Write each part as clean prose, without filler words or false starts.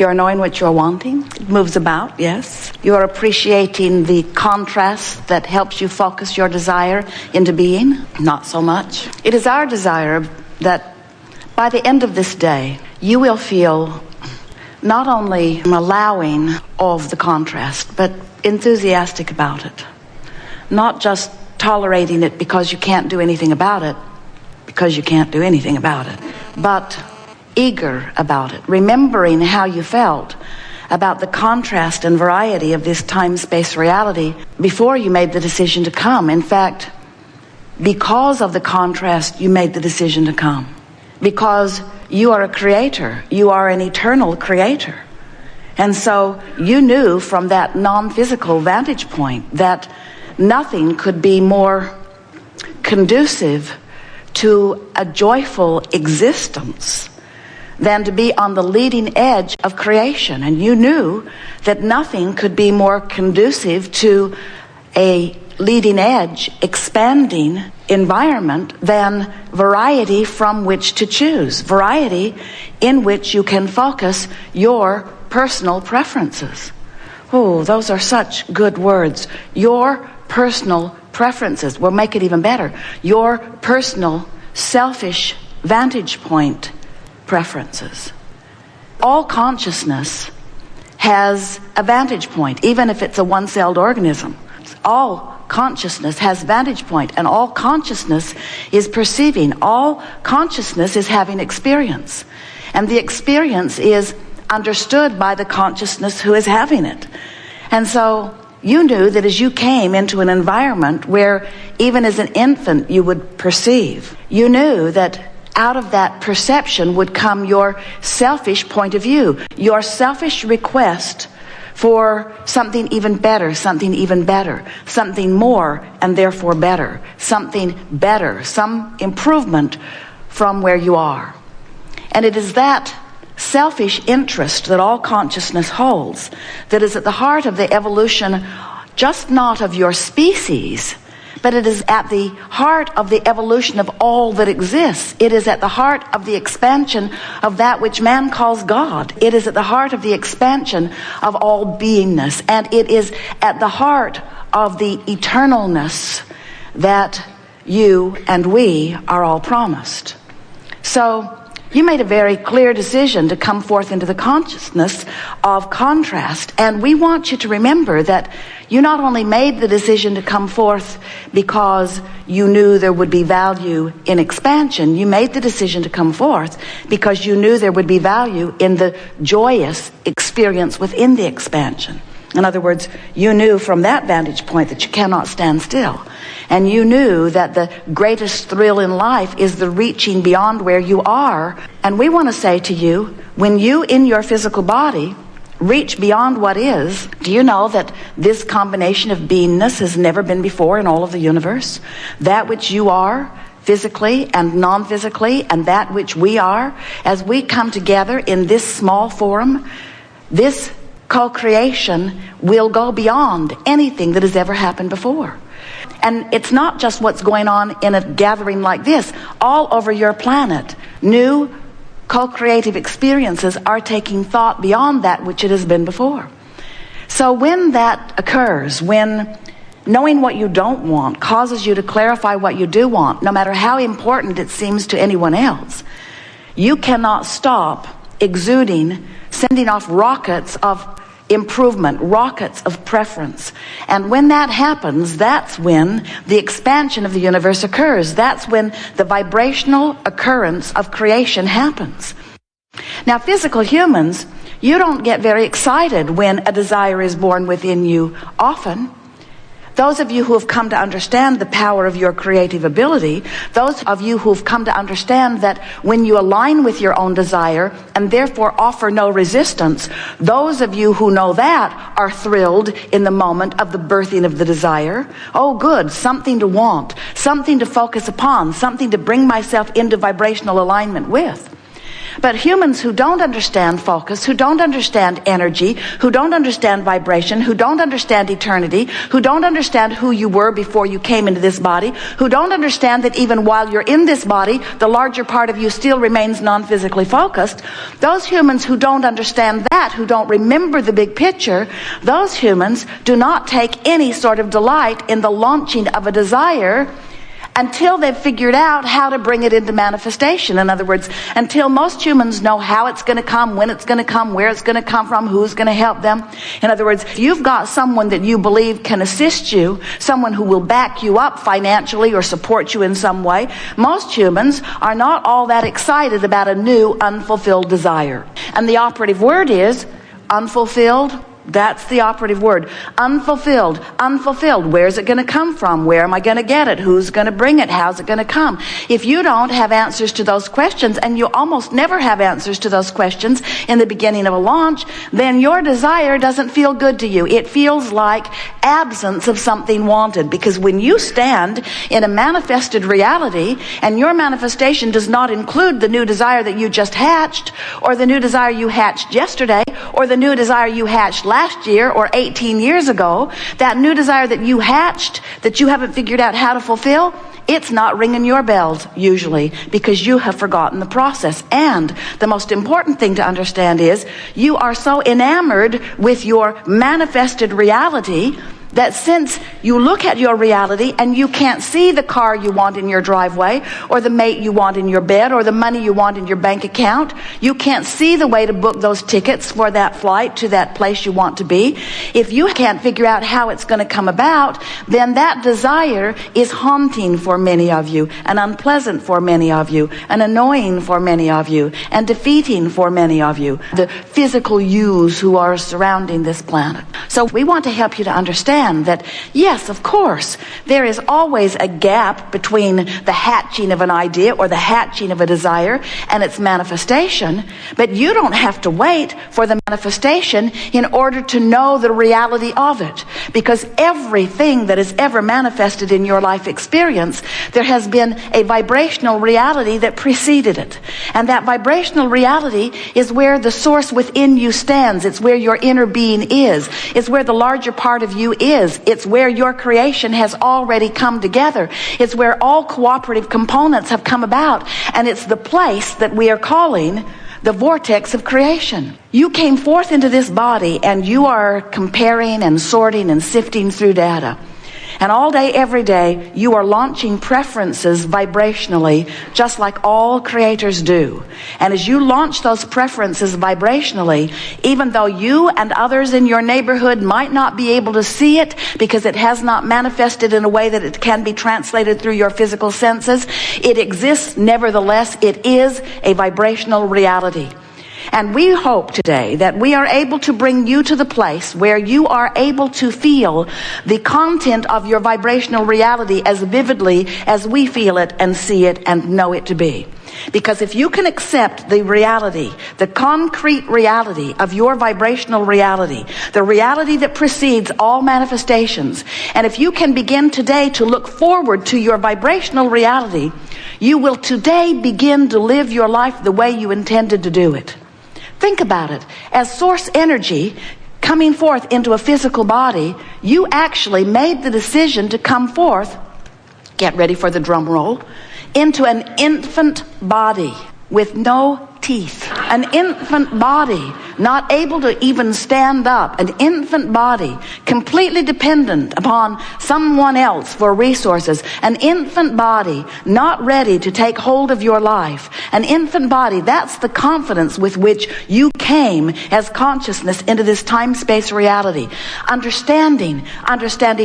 You're knowing what you're wanting. It moves about, yes. You're appreciating the contrast that helps you focus your desire into being. Not so much. It is our desire that by the end of this day, you will feel not only allowing of the contrast, but enthusiastic about it. Not just tolerating it because you can't do anything about it, but eager about it, remembering how you felt about the contrast and variety of this time-space reality before you made the decision to come. In fact, because of the contrast, you made the decision to come. Because you are a creator, you are an eternal creator. And so you knew from that non-physical vantage point that nothing could be more conducive to a joyful existence than to be on the leading edge of creation. And you knew that nothing could be more conducive to a leading edge, expanding environment than variety from which to choose. Variety in which you can focus your personal preferences. Oh, those are such good words. Your personal preferences. We'll make it even better. Your personal selfish vantage point preferences. All consciousness has a vantage point, even if it's a one-celled organism. All consciousness has vantage point, and all consciousness is perceiving. All consciousness is having experience, and the experience is understood by the consciousness who is having it. And so you knew that as you came into an environment where even as an infant you would perceive, you knew that out of that perception would come your selfish point of view, your selfish request for something even better, something more, and therefore better, something better, some improvement from where you are. And it is that selfish interest that all consciousness holds that is at the heart of the evolution, just not of your species, but it is at the heart of the evolution of all that exists. It is at the heart of the expansion of that which man calls God. It is at the heart of the expansion of all beingness. And it is at the heart of the eternalness that you and we are all promised. So you made a very clear decision to come forth into the consciousness of contrast. And we want you to remember that you not only made the decision to come forth because you knew there would be value in expansion, you made the decision to come forth because you knew there would be value in the joyous experience within the expansion. In other words, you knew from that vantage point that you cannot stand still. And you knew that the greatest thrill in life is the reaching beyond where you are. And we want to say to you, when you in your physical body reach beyond what is, do you know that this combination of beingness has never been before in all of the universe? That which you are physically and non-physically, and that which we are, as we come together in this small forum, this co-creation will go beyond anything that has ever happened before. And it's not just what's going on in a gathering like this. All over your planet, new co-creative experiences are taking thought beyond that which it has been before. So when that occurs, when knowing what you don't want causes you to clarify what you do want, no matter how important it seems to anyone else, you cannot stop exuding, sending off rockets of improvement, rockets of preference. And when that happens, that's when the expansion of the universe occurs. That's when the vibrational occurrence of creation happens. Now, physical humans, you don't get very excited when a desire is born within you often. Those of you who have come to understand the power of your creative ability, those of you who have come to understand that when you align with your own desire and therefore offer no resistance, those of you who know that are thrilled in the moment of the birthing of the desire. Oh, good, something to want, something to focus upon, something to bring myself into vibrational alignment with. But humans who don't understand focus, who don't understand energy, who don't understand vibration, who don't understand eternity, who don't understand who you were before you came into this body, who don't understand that even while you're in this body, the larger part of you still remains non-physically focused, those humans who don't understand that that, who don't remember the big picture, those humans do not take any sort of delight in the launching of a desire until they've figured out how to bring it into manifestation. In other words, until most humans know how it's going to come, when it's going to come, where it's going to come from, who's going to help them. In other words, if you've got someone that you believe can assist you, someone who will back you up financially or support you in some way, most humans are not all that excited about a new unfulfilled desire. And the operative word is unfulfilled. That's the operative word. Unfulfilled. Unfulfilled. Where's it going to come from? Where am I going to get it? Who's going to bring it? How's it going to come? If you don't have answers to those questions, and you almost never have answers to those questions in the beginning of a launch, then your desire doesn't feel good to you. It feels like absence of something wanted. Because when you stand in a manifested reality, and your manifestation does not include the new desire that you just hatched, or the new desire you hatched yesterday, or the new desire you hatched last year or 18 years ago, that new desire that you hatched that you haven't figured out how to fulfill, it's not ringing your bells usually, because you have forgotten the process. And the most important thing to understand is you are so enamored with your manifested reality that since you look at your reality and you can't see the car you want in your driveway, or the mate you want in your bed, or the money you want in your bank account, you can't see the way to book those tickets for that flight to that place you want to be. If you can't figure out how it's going to come about, then that desire is haunting for many of you, and unpleasant for many of you, and annoying for many of you, and defeating for many of you, the physical yous who are surrounding this planet. So we want to help you to understand that, yes, of course, there is always a gap between the hatching of an idea or the hatching of a desire and its manifestation, but you don't have to wait for the manifestation in order to know the reality of it. Because everything that is ever manifested in your life experience, there has been a vibrational reality that preceded it. And that vibrational reality is where the source within you stands. It's where your inner being is. It's where the larger part of you is. It's where your creation has already come together. It's where all cooperative components have come about. And it's the place that we are calling the vortex of creation. You came forth into this body, and you are comparing and sorting and sifting through data. And all day, every day, you are launching preferences vibrationally, just like all creators do. And as you launch those preferences vibrationally, even though you and others in your neighborhood might not be able to see it because it has not manifested in a way that it can be translated through your physical senses, it exists nevertheless. It is a vibrational reality. And we hope today that we are able to bring you to the place where you are able to feel the content of your vibrational reality as vividly as we feel it and see it and know it to be. Because if you can accept the reality, the concrete reality of your vibrational reality, the reality that precedes all manifestations, and if you can begin today to look forward to your vibrational reality, you will today begin to live your life the way you intended to do it. Think about it. As source energy coming forth into a physical body, you actually made the decision to come forth, get ready for the drum roll, into an infant body with no teeth. An infant body, not able to even stand up. An infant body, completely dependent upon someone else for resources. An infant body, not ready to take hold of your life. An infant body, that's the confidence with which you came as consciousness into this time-space reality. Understanding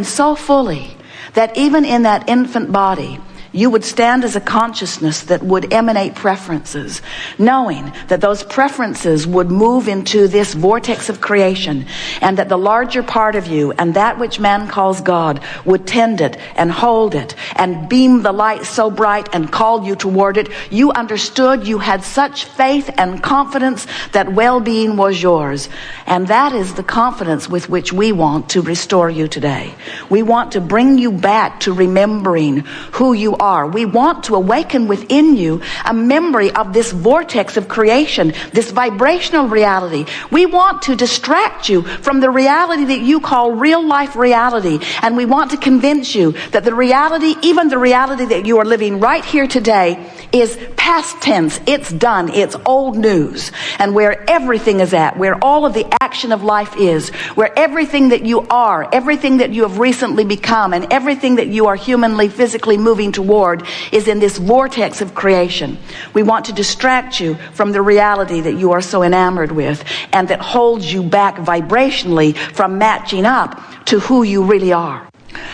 so fully that even in that infant body, you would stand as a consciousness that would emanate preferences, knowing that those preferences would move into this vortex of creation, and that the larger part of you and that which man calls God would tend it and hold it and beam the light so bright and call you toward it. You understood, you had such faith and confidence that well-being was yours. And that is the confidence with which we want to restore you today. We want to bring you back to remembering who you are. We want to awaken within you a memory of this vortex of creation, this vibrational reality. We want to distract you from the reality that you call real life reality. And we want to convince you that the reality, even the reality that you are living right here today, is past tense. It's done. It's old news. And where everything is at, where all of the action of life is, where everything that you are, everything that you have recently become, and everything that you are humanly, physically moving toward is in this vortex of creation. We want to distract you from the reality that you are so enamored with and that holds you back vibrationally from matching up to who you really are.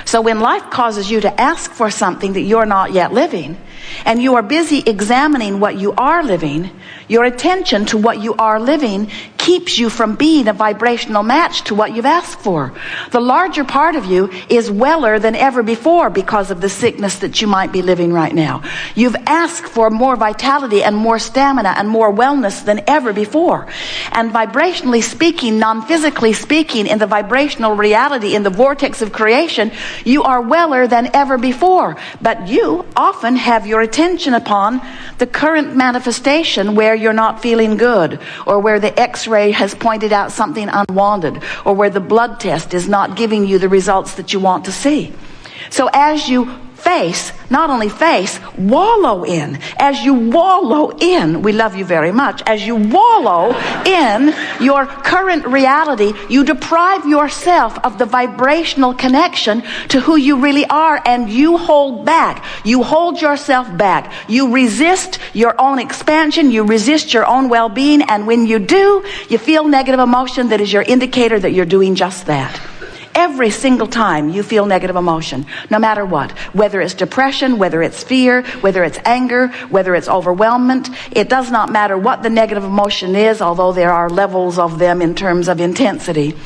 So when life causes you to ask for something that you're not yet living, and you are busy examining what you are living, your attention to what you are living keeps you from being a vibrational match to what you've asked for. The larger part of you is weller than ever before because of the sickness that you might be living right now. You've asked for more vitality and more stamina and more wellness than ever before. And vibrationally speaking, non-physically speaking, in the vibrational reality, in the vortex of creation, you are weller than ever before. But you often have your attention upon the current manifestation where you're not feeling good, or where the x-ray has pointed out something unwanted, or where the blood test is not giving you the results that you want to see. So as you wallow in. As you wallow in, we love you very much, as you wallow in your current reality, you deprive yourself of the vibrational connection to who you really are, and you hold back. You hold yourself back. You resist your own expansion. You resist your own well-being, and when you do, you feel negative emotion that is your indicator that you're doing just that. Every single time you feel negative emotion, no matter what, whether it's depression, whether it's fear, whether it's anger, whether it's overwhelmment, it does not matter what the negative emotion is, although there are levels of them in terms of intensity.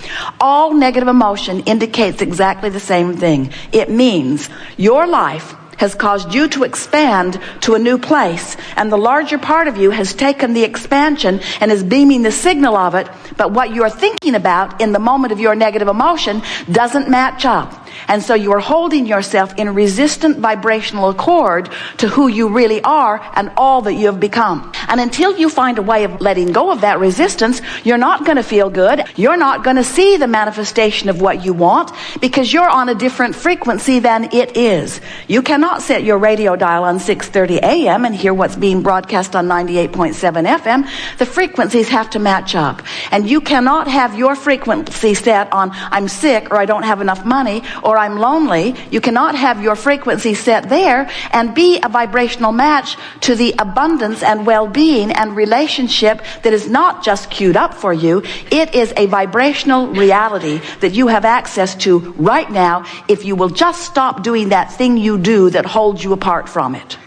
All negative emotion indicates exactly the same thing. It means your life has caused you to expand to a new place, and the larger part of you has taken the expansion and is beaming the signal of it, but what you're thinking about in the moment of your negative emotion doesn't match up. And so you are holding yourself in resistant vibrational accord to who you really are and all that you have become. And until you find a way of letting go of that resistance, you're not going to feel good. You're not going to see the manifestation of what you want, because you're on a different frequency than it is. You cannot set your radio dial on 6:30 a.m. and hear what's being broadcast on 98.7 FM. The frequencies have to match up. And you cannot have your frequency set on I'm sick, or I don't have enough money, or I'm lonely. You cannot have your frequency set there and be a vibrational match to the abundance and well-being and relationship that is not just queued up for you. It is a vibrational reality that you have access to right now if you will just stop doing that thing you do that holds you apart from it.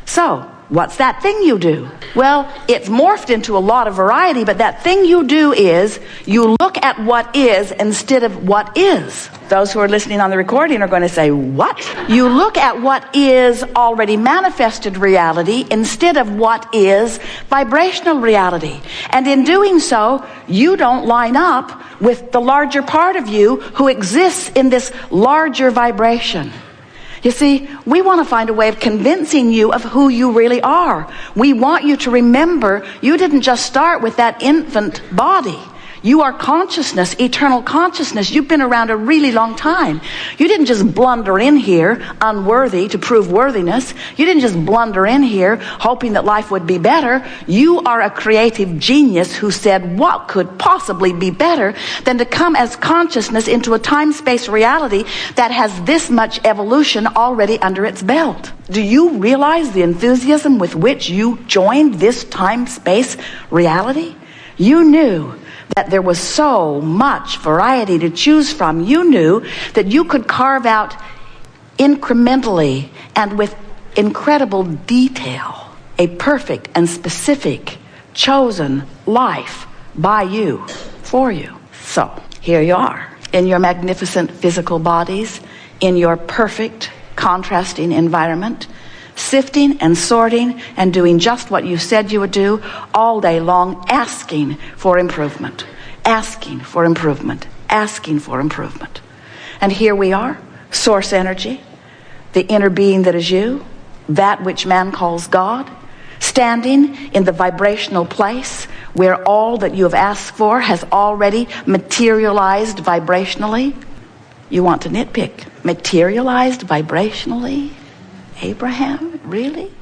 So, what's that thing you do? Well, it's morphed into a lot of variety, but that thing you do is you look at what is instead of what is. Those who are listening on the recording are going to say, what? You look at what is already manifested reality instead of what is vibrational reality. And in doing so, you don't line up with the larger part of you who exists in this larger vibration. You see, we want to find a way of convincing you of who you really are. We want you to remember you didn't just start with that infant body. You are consciousness, eternal consciousness. You've been around a really long time. You didn't just blunder in here unworthy to prove worthiness. You didn't just blunder in here hoping that life would be better. You are a creative genius who said, what could possibly be better than to come as consciousness into a time-space reality that has this much evolution already under its belt? Do you realize the enthusiasm with which you joined this time-space reality? You knew that there was so much variety to choose from. You knew that you could carve out incrementally and with incredible detail a perfect and specific chosen life by you, for you. So here you are in your magnificent physical bodies, in your perfect contrasting environment, sifting and sorting and doing just what you said you would do all day long, asking for improvement, asking for improvement, asking for improvement. And here we are, source energy, the inner being that is you, that which man calls God, standing in the vibrational place where all that you have asked for has already materialized vibrationally. You want to nitpick. Materialized vibrationally? Abraham? Really?